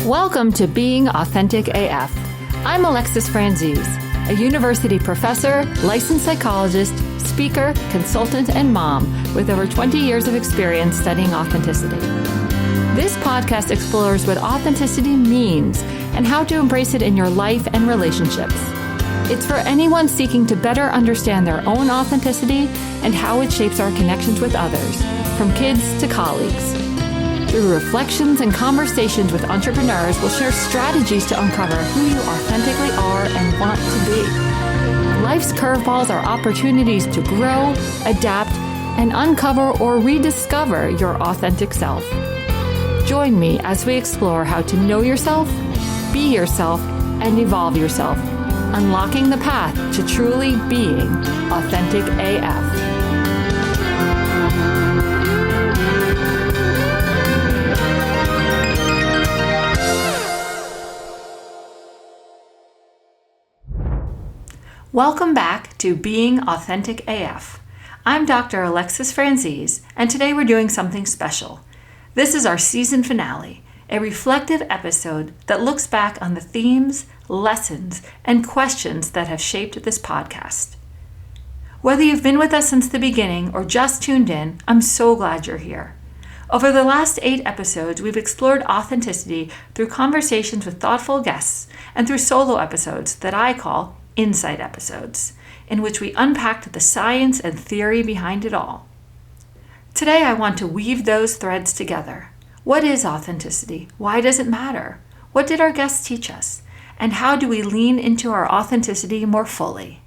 Welcome to Being Authentic AF. I'm Alexis Franzese, a university professor, licensed psychologist, speaker, consultant, and mom with over 20 years of experience studying authenticity. This podcast explores what authenticity means and how to embrace it in your life and relationships. It's for anyone seeking to better understand their own authenticity and how it shapes our connections with others, from kids to colleagues. Through reflections and conversations with entrepreneurs, we'll share strategies to uncover who you authentically are and want to be. Life's curveballs are opportunities to grow, adapt, and uncover or rediscover your authentic self. Join me as we explore how to know yourself, be yourself, and evolve yourself, unlocking the path to truly being authentic AF. Welcome back to Being Authentic AF. I'm Dr. Alexis Franzese, and today we're doing something special. This is our season finale, a reflective episode that looks back on the themes, lessons, and questions that have shaped this podcast. Whether you've been with us since the beginning or just tuned in, I'm so glad you're here. Over the last 8 episodes, we've explored authenticity through conversations with thoughtful guests and through solo episodes that I call insight episodes, in which we unpacked the science and theory behind it all. Today, I want to weave those threads together. What is authenticity? Why does it matter? What did our guests teach us? And how do we lean into our authenticity more fully?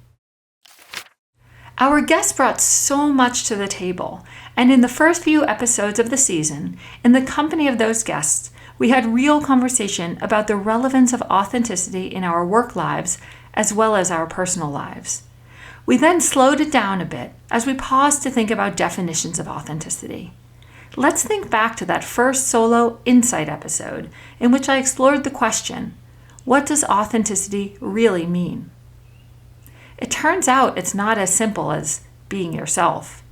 Our guests brought so much to the table, and in the first few episodes of the season, in the company of those guests, we had real conversation about the relevance of authenticity in our work lives as well as our personal lives. We then slowed it down a bit as we paused to think about definitions of authenticity. Let's think back to that first solo insight episode in which I explored the question, what does authenticity really mean? It turns out it's not as simple as being yourself.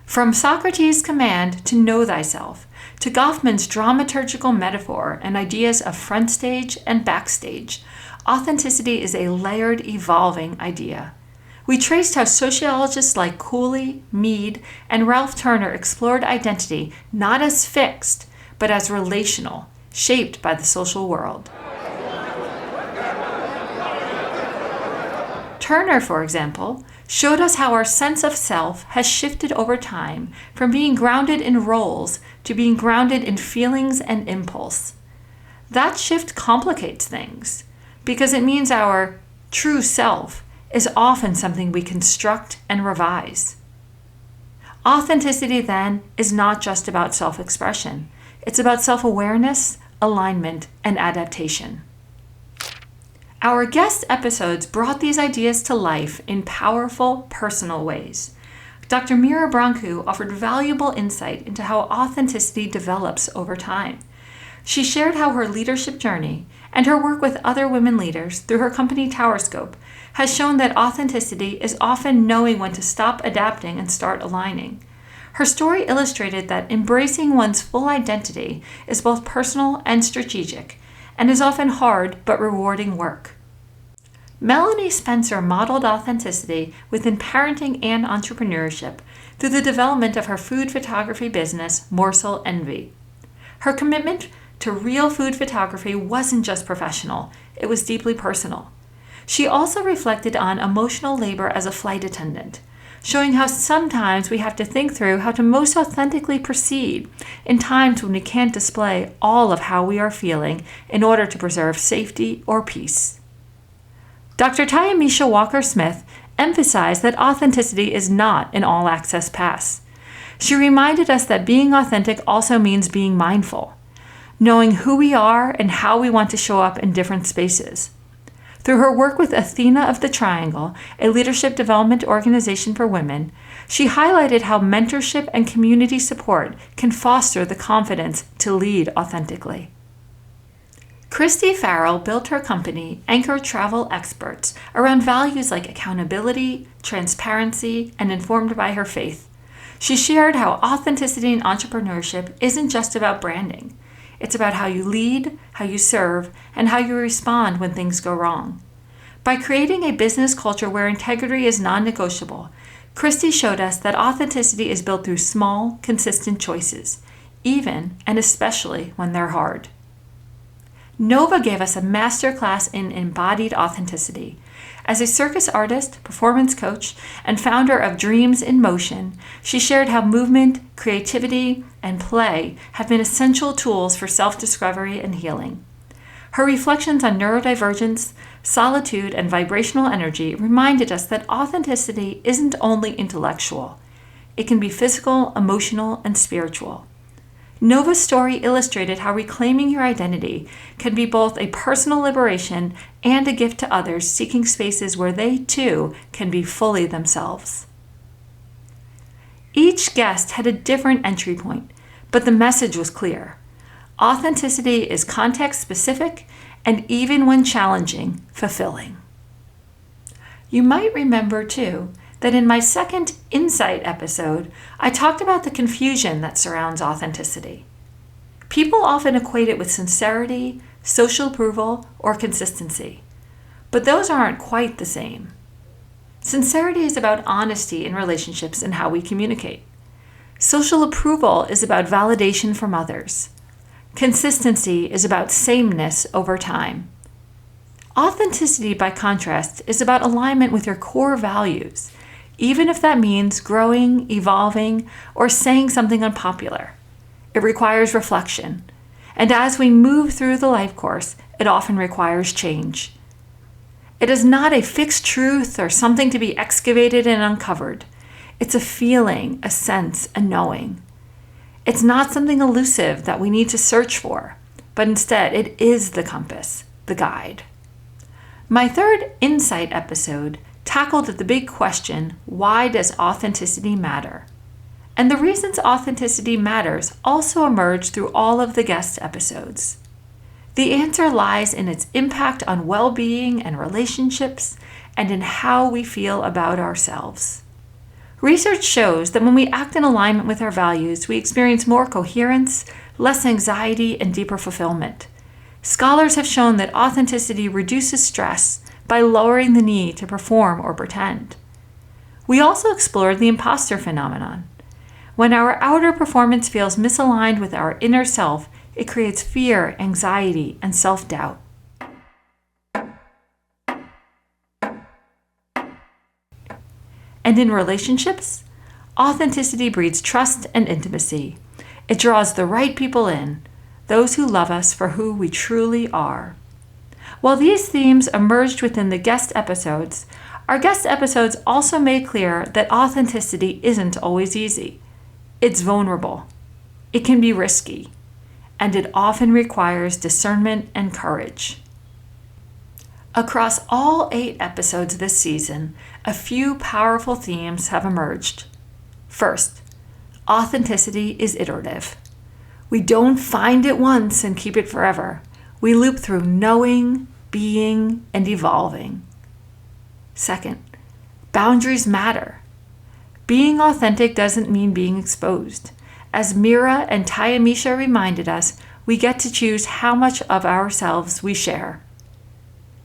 From Socrates' command to know thyself, to Goffman's dramaturgical metaphor and ideas of front stage and backstage, authenticity is a layered, evolving idea. We traced how sociologists like Cooley, Mead, and Ralph Turner explored identity not as fixed, but as relational, shaped by the social world. Turner, for example, showed us how our sense of self has shifted over time from being grounded in roles to being grounded in feelings and impulse. That shift complicates things, because it means our true self is often something we construct and revise. Authenticity, then, is not just about self-expression. It's about self-awareness, alignment, and adaptation. Our guest episodes brought these ideas to life in powerful, personal ways. Dr. Mira Brancu offered valuable insight into how authenticity develops over time. She shared how her leadership journey and her work with other women leaders through her company TowerScope has shown that authenticity is often knowing when to stop adapting and start aligning. Her story illustrated that embracing one's full identity is both personal and strategic, and is often hard but rewarding work. Melanie Spencer modeled authenticity within parenting and entrepreneurship through the development of her food photography business, Morsel Envy. Her commitment to real food photography wasn't just professional, it was deeply personal. She also reflected on emotional labor as a flight attendant, showing how sometimes we have to think through how to most authentically proceed in times when we can't display all of how we are feeling in order to preserve safety or peace. Dr. Tyamisha Walker-Smith emphasized that authenticity is not an all-access pass. She reminded us that being authentic also means being mindful, knowing who we are and how we want to show up in different spaces. Through her work with Athena of the Triangle, a leadership development organization for women, she highlighted how mentorship and community support can foster the confidence to lead authentically. Christy Farrell built her company, Anchor Travel Experts, around values like accountability, transparency, and informed by her faith. She shared how authenticity in entrepreneurship isn't just about branding. It's about how you lead, how you serve, and how you respond when things go wrong. By creating a business culture where integrity is non-negotiable, Christy showed us that authenticity is built through small, consistent choices, even and especially when they're hard. Nova gave us a masterclass in embodied authenticity. As a circus artist, performance coach, and founder of Dreams in Motion, she shared how movement, creativity, and play have been essential tools for self-discovery and healing. Her reflections on neurodivergence, solitude, and vibrational energy reminded us that authenticity isn't only intellectual. It can be physical, emotional, and spiritual. Nova's story illustrated how reclaiming your identity can be both a personal liberation and a gift to others seeking spaces where they, too, can be fully themselves. Each guest had a different entry point, but the message was clear. Authenticity is context-specific and, even when challenging, fulfilling. You might remember, too, that in my second Insight episode, I talked about the confusion that surrounds authenticity. People often equate it with sincerity, social approval, or consistency. But those aren't quite the same. Sincerity is about honesty in relationships and how we communicate. Social approval is about validation from others. Consistency is about sameness over time. Authenticity, by contrast, is about alignment with your core values, even if that means growing, evolving, or saying something unpopular. It requires reflection, and as we move through the life course, it often requires change. It is not a fixed truth or something to be excavated and uncovered. It's a feeling, a sense, a knowing. It's not something elusive that we need to search for, but instead it is the compass, the guide. My third Insight episode tackled the big question, why does authenticity matter? And the reasons authenticity matters also emerge through all of the guest episodes. The answer lies in its impact on well-being and relationships, and in how we feel about ourselves. Research shows that when we act in alignment with our values, we experience more coherence, less anxiety, and deeper fulfillment. Scholars have shown that authenticity reduces stress by lowering the need to perform or pretend. We also explored the imposter phenomenon. When our outer performance feels misaligned with our inner self, it creates fear, anxiety, and self-doubt. And in relationships, authenticity breeds trust and intimacy. It draws the right people in, those who love us for who we truly are. While these themes emerged within the guest episodes, our guest episodes also made clear that authenticity isn't always easy. It's vulnerable. It can be risky. And it often requires discernment and courage. Across all 8 episodes this season, a few powerful themes have emerged. First, authenticity is iterative. We don't find it once and keep it forever. We loop through knowing, being, and evolving. Second, boundaries matter. Being authentic doesn't mean being exposed. As Mira and Tyamisha reminded us, we get to choose how much of ourselves we share.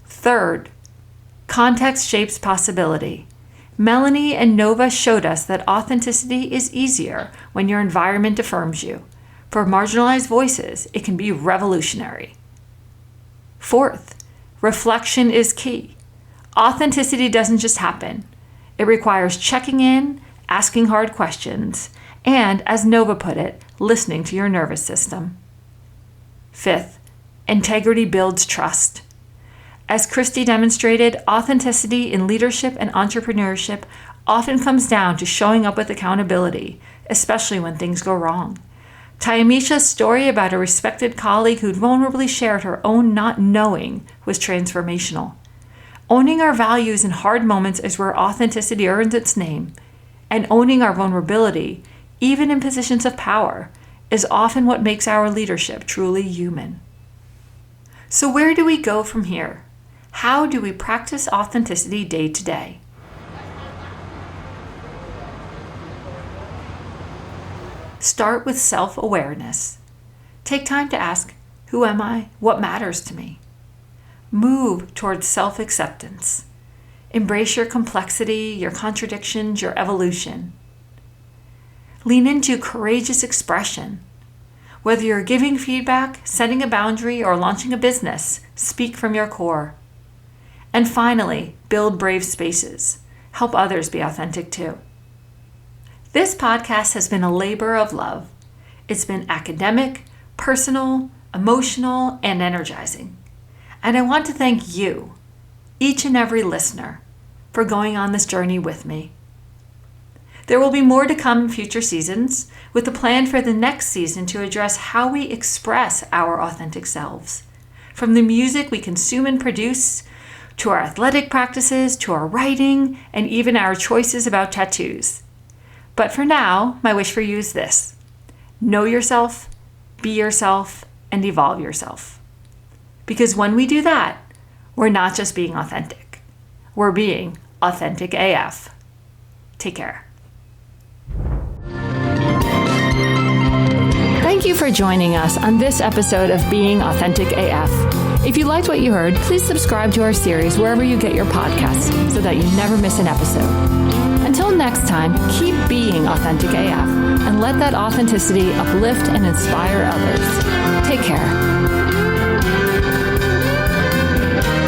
Third, context shapes possibility. Melanie and Nova showed us that authenticity is easier when your environment affirms you. For marginalized voices, it can be revolutionary. Fourth, reflection is key. Authenticity doesn't just happen. It requires checking in, asking hard questions, and, as Nova put it, listening to your nervous system. Fifth, integrity builds trust. As Christy demonstrated, authenticity in leadership and entrepreneurship often comes down to showing up with accountability, especially when things go wrong. Tyamisha's story about a respected colleague who'd vulnerably shared her own not knowing was transformational. Owning our values in hard moments is where authenticity earns its name, and owning our vulnerability, even in positions of power, is often what makes our leadership truly human. So where do we go from here? How do we practice authenticity day to day? Start with self-awareness. Take time to ask, who am I? What matters to me? Move towards self-acceptance. Embrace your complexity, your contradictions, your evolution. Lean into courageous expression. Whether you're giving feedback, setting a boundary, or launching a business, speak from your core. And finally, build brave spaces. Help others be authentic too. This podcast has been a labor of love. It's been academic, personal, emotional, and energizing. And I want to thank you, each and every listener, for going on this journey with me. There will be more to come in future seasons, with a plan for the next season to address how we express our authentic selves. From the music we consume and produce, to our athletic practices, to our writing, and even our choices about tattoos. But for now, my wish for you is this: know yourself, be yourself, and evolve yourself. Because when we do that, we're not just being authentic. We're being authentic AF. Take care. Thank you for joining us on this episode of Being Authentic AF. If you liked what you heard, please subscribe to our series wherever you get your podcasts so that you never miss an episode. Until next time, keep being authentic AF and let that authenticity uplift and inspire others. Take care.